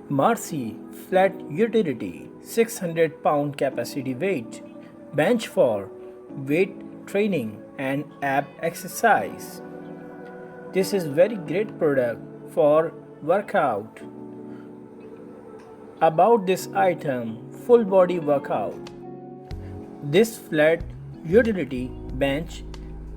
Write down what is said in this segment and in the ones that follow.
Marcy flat utility 600 pound capacity weight bench for weight training and ab exercise. This is very great product for workout. About this item, full body workout. This flat utility bench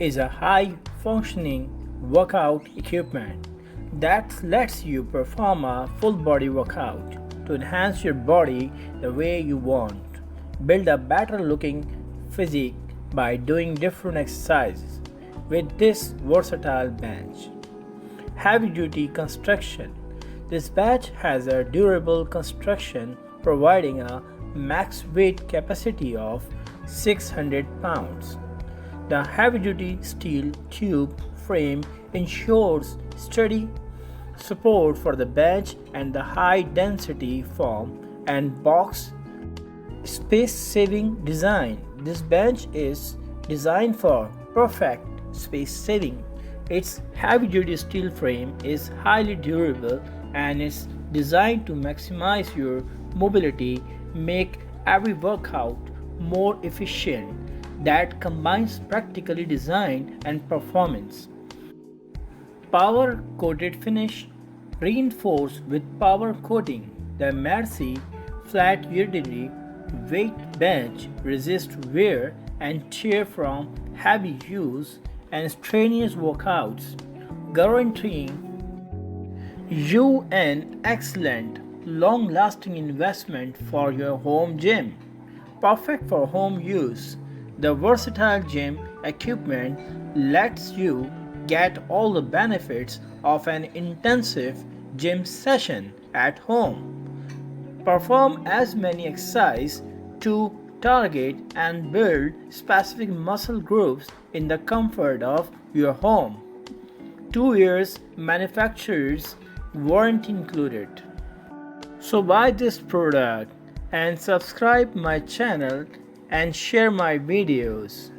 is a high functioning workout equipment that lets you perform a full body workout to enhance your body the way you want. Build a better looking physique by doing different exercises with this versatile bench. Heavy duty construction. This bench has a durable construction providing a max weight capacity of 600 pounds. The heavy-duty steel tube frame ensures steady support for the bench, and the high-density foam and box space-saving design. This bench is designed for perfect space saving. Its heavy-duty steel frame is highly durable and is designed to maximize your mobility, make every workout more efficient. That combines practically design and performance. Power coated finish reinforced with power coating. The Marcy flat utility weight bench resists wear and tear from heavy use and strenuous workouts, guaranteeing you an excellent, long-lasting investment for your home gym. Perfect for home use, the versatile gym equipment lets you get all the benefits of an intensive gym session at home. Perform as many exercises to target and build specific muscle groups in the comfort of your home. 2 years manufacturer's warranty included. So buy this product and subscribe my channel and share my videos.